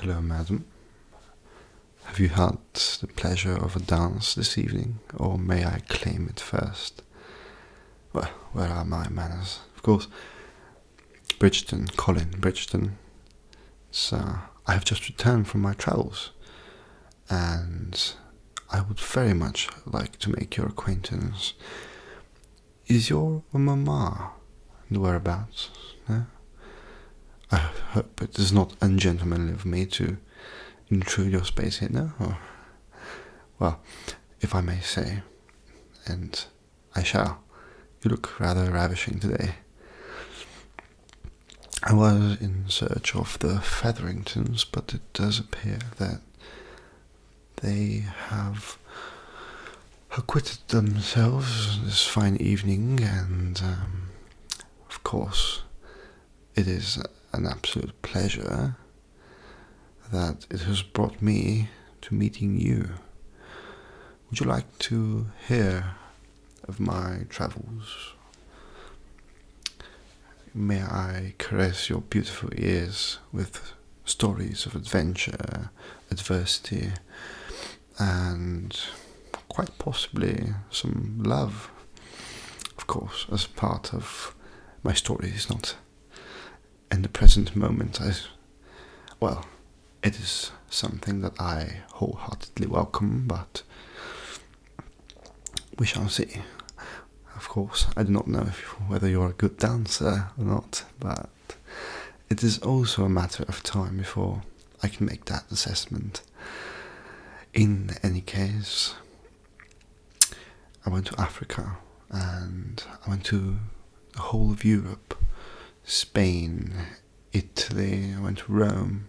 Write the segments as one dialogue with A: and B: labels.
A: Hello, madam. Have you had the pleasure of a dance this evening, or may I claim it first? Well, where are my manners? Of course, Bridgerton, Colin Bridgerton. I have just returned from my travels, and I would very much like to make your acquaintance. Is your mamma in the whereabouts? No? I hope it is not ungentlemanly of me to intrude your space here, no? Or, well, if I may say, and I shall, you look rather ravishing today. I was in search of the Featheringtons, but it does appear that they have acquitted themselves this fine evening, and of course it is an absolute pleasure that it has brought me to meeting you. Would you like to hear of my travels? May I caress your beautiful ears with stories of adventure, adversity, and quite possibly some love? Of course, as part of my stories, not in the present moment. Well, it is something that I wholeheartedly welcome, but we shall see. Of course, I do not know whether you're a good dancer or not, but it is also a matter of time before I can make that assessment. In any case, I went to Africa, and I went to the whole of Europe, Spain, Italy, I went to Rome.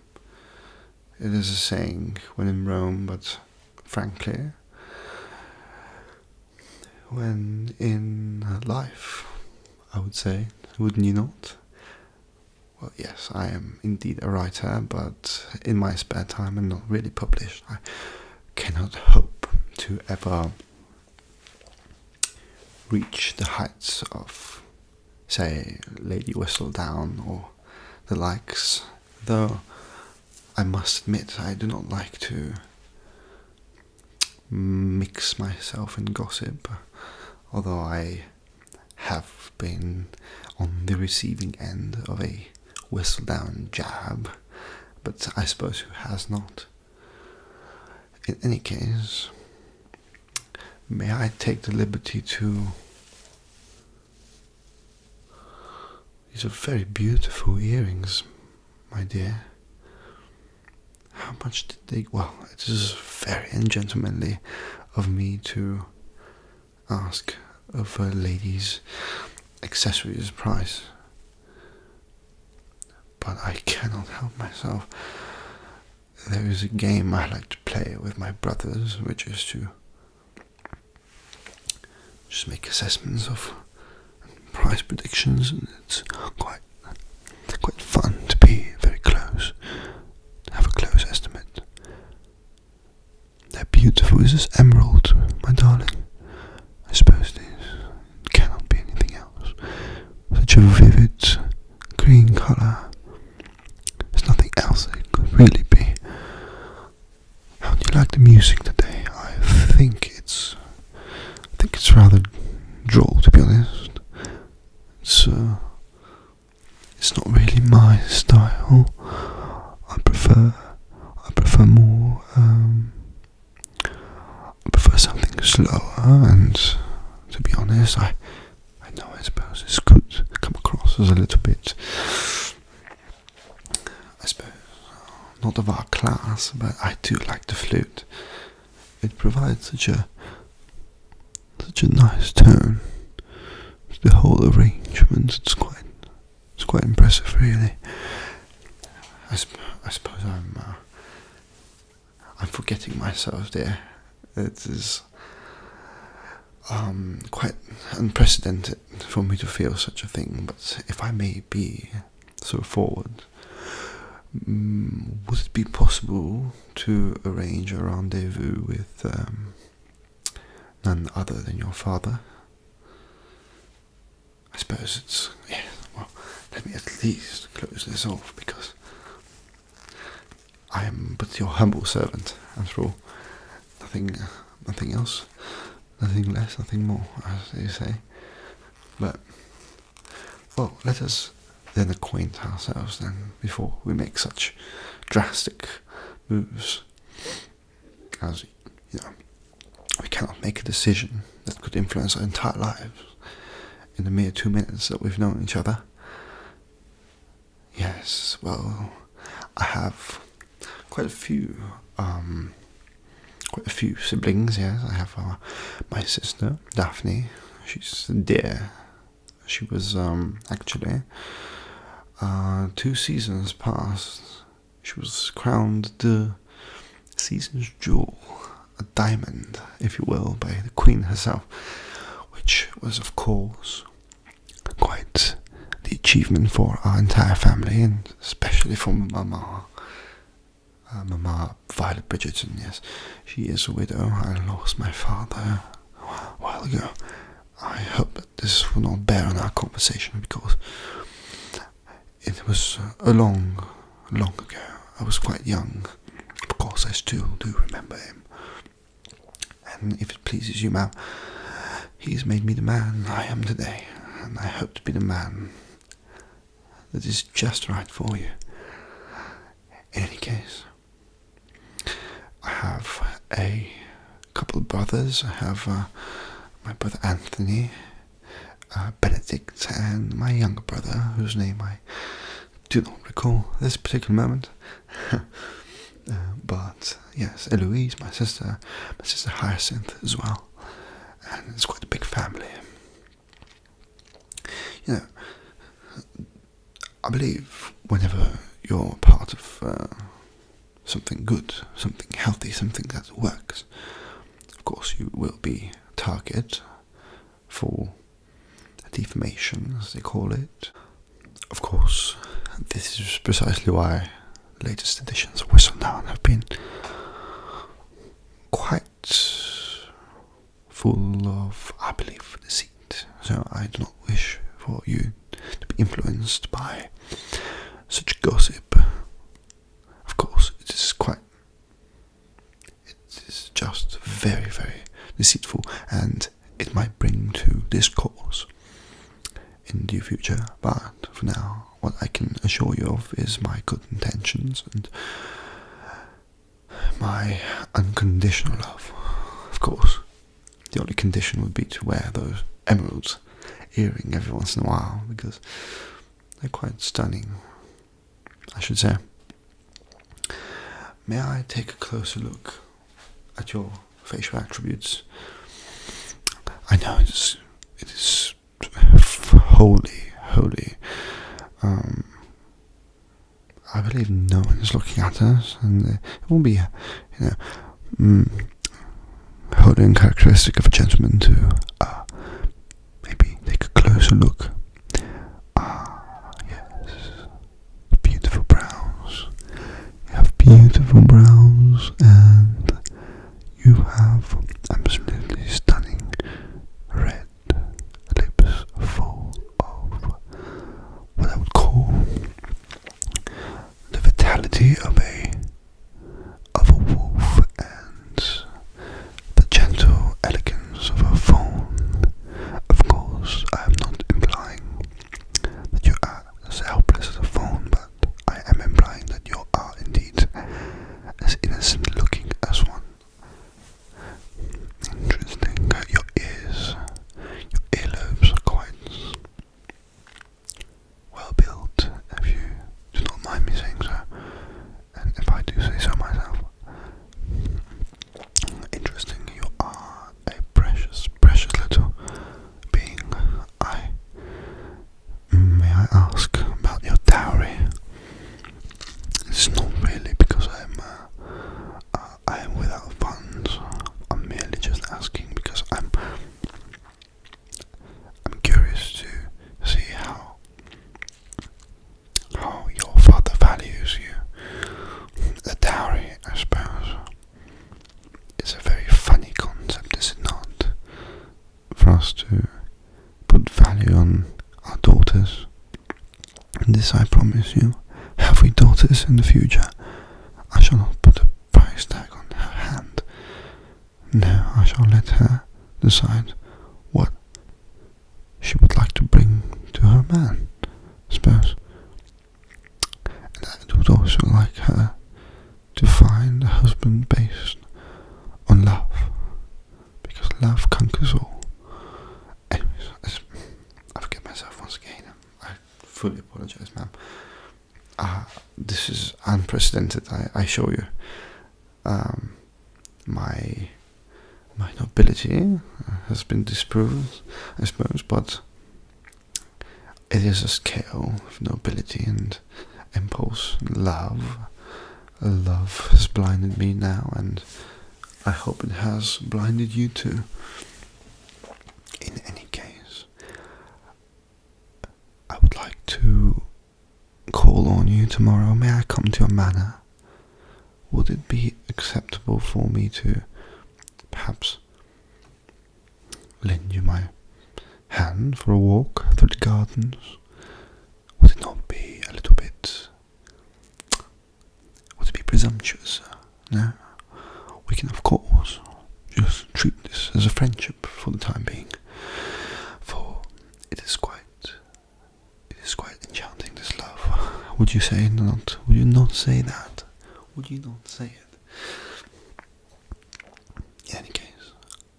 A: It is a saying, when in Rome, but frankly, when in life, I would say, wouldn't you not? Well, yes, I am indeed a writer, but in my spare time and not really published. I cannot hope to ever reach the heights of, say, Lady Whistledown or the likes, though I must admit I do not like to mix myself in gossip, although I have been on the receiving end of a Whistledown jab, but I suppose who has not? In any case, may I take the liberty to... These are very beautiful earrings, my dear. How much did they... Well, it is very ungentlemanly of me to ask of a lady's accessories price, but I cannot help myself. There is a game I like to play with my brothers, which is to just make assessments of price predictions, and it's quite fun to be very close, to have a close estimate. They're beautiful. Is this emerald, my darling? I suppose it is. It cannot be anything else. Such a vivid green colour. There's nothing else it could really be. How do you like the music today? I think it's rather droll, to be honest. It's not really my style. I prefer more. I prefer something slower, and to be honest, I know I suppose this could come across as a little bit, I suppose, not of our class, but I do like the flute. It provides such a nice tone to the whole arrangement. It's quite impressive, really. I suppose I'm forgetting myself there. It is quite unprecedented for me to feel such a thing, but if I may be so forward, would it be possible to arrange a rendezvous with none other than your father? I suppose it's... Yeah, well, let me at least close this off, because I am but your humble servant, after all. Nothing else, nothing less, nothing more, as they say. But, well, let us then acquaint ourselves then, before we make such drastic moves. As, we cannot make a decision that could influence our entire lives in the mere 2 minutes that we've known each other. Yes, well, I have quite a few siblings. Yes, I have my sister Daphne. She's dear. She was actually 2 seasons past. She was crowned the season's jewel, a diamond, if you will, by the Queen herself, which was, of course, quite the achievement for our entire family, and especially for Mama. Mama Violet Bridgerton, yes. She is a widow. I lost my father a while ago. I hope that this will not bear on our conversation, because it was a long ago. I was quite young. Of course, I still do remember him. And if it pleases you, ma'am, he's made me the man I am today, and I hope to be the man that is just right for you. In any case, I have a couple of brothers. I have my brother Anthony, Benedict, and my younger brother, whose name I do not recall at this particular moment. But yes, Eloise, my sister Hyacinth as well, and it's quite a big family. I believe whenever you're part of something good, something healthy, something that works, of course you will be target for defamation, as they call it. Of course, this is precisely why the latest editions of Whistle Down have been quite full of, I believe, deceit. So I do not wish for you to be influenced by such gossip. Of course, it is just very, very deceitful, and it might bring to discourse in the future, but for now, what I can assure you of is my good intentions and my unconditional love. Of course, the only condition would be to wear those emeralds earring every once in a while, because they're quite stunning, I should say. May I take a closer look at your facial attributes? I know it is holy. I believe no one is looking at us, and it won't be, holy and characteristic of a gentleman to maybe take a closer look. Yes, beautiful brows. You have beautiful brows, and you have absolutely stunning red lips full of what I would call the vitality of a wolf and the gentle elegance of a fawn. Of course, I am not implying that you are as helpless as a fawn, but I am implying that you are indeed as innocent looking as one. Interesting. Your earlobes are quite well built, if you do not mind me saying so, and if I do say so myself. Interesting. You are a precious little being. May I ask about your dowry? It's not really because I am without funds. I'm merely just asking because I'm curious to see how your father values you. The dowry, I suppose, is a very funny concept, is it not? For us to put value on our daughters. And this I promise you. Have we daughters in the future? I shall not put a price tag on her hand. No, I shall let her decide what she would like to bring to her man, I suppose. And I would also like her to find a husband based on love, because love conquers all. Anyways, I forget myself once again. I fully apologize, ma'am. This is unprecedented, I assure you. My nobility has been disproved, I suppose, but it is a scale of nobility and impulse and love. Love has blinded me now, and I hope it has blinded you too. In any case, I would like to call on you tomorrow. May I come to your manor? Would it be acceptable for me to perhaps lend you my hand for a walk through the gardens? Would it not be a little bit... would it be presumptuous? No? We can, of course, just treat this as a friendship for the time being, for it is quite enchanting, this love. Would you say not? Would you not say that? Would you not say it? In any case,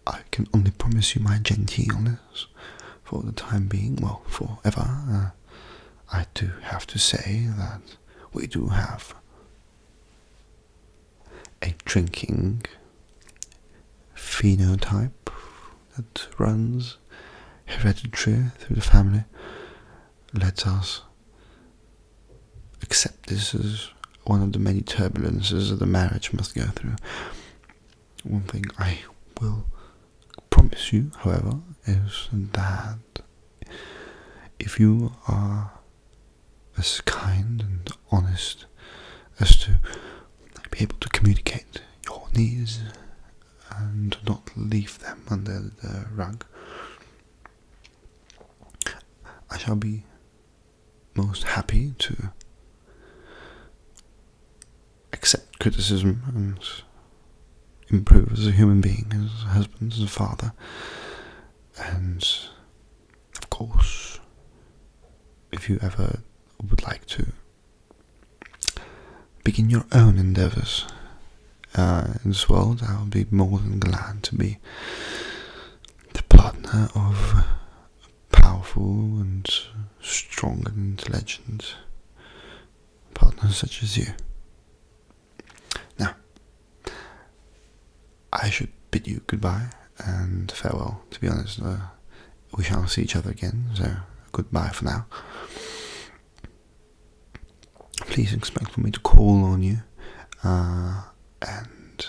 A: I can only promise you my genteelness for the time being, well, forever. I do have to say that we do have a drinking phenotype that runs hereditary through the family. Let us accept this as one of the many turbulences that the marriage must go through. One thing I will promise you, however, is that if you are as kind and honest as to be able to communicate your needs and not leave them under the rug, I shall be most happy to accept criticism and improve as a human being, as a husband, as a father. And of course, if you ever would like to begin your own endeavours in this world, I will be more than glad to be the partner of a powerful and strong and intelligent partner such as you. Now, I should bid you goodbye and farewell. To be honest, we shall see each other again, so goodbye for now. Please expect for me to call on you, and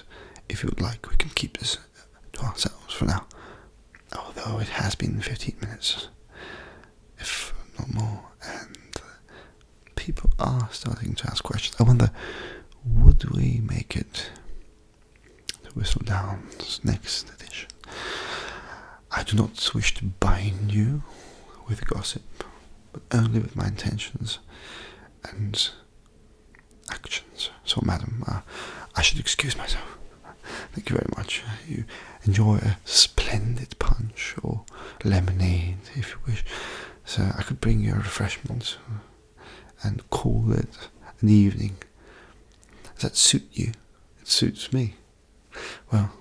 A: if you would like, we can keep this to ourselves for now, although it has been 15 minutes, if not more, and people are starting to ask questions. I wonder, would we make it to Whistledown's next edition? I do not wish to bind you with gossip, but only with my intentions and actions. So, madam, I should excuse myself. Thank you very much. You enjoy a splendid punch or lemonade, if you wish. So I could bring you a refreshment and call it an evening. Does that suit you? It suits me. Well,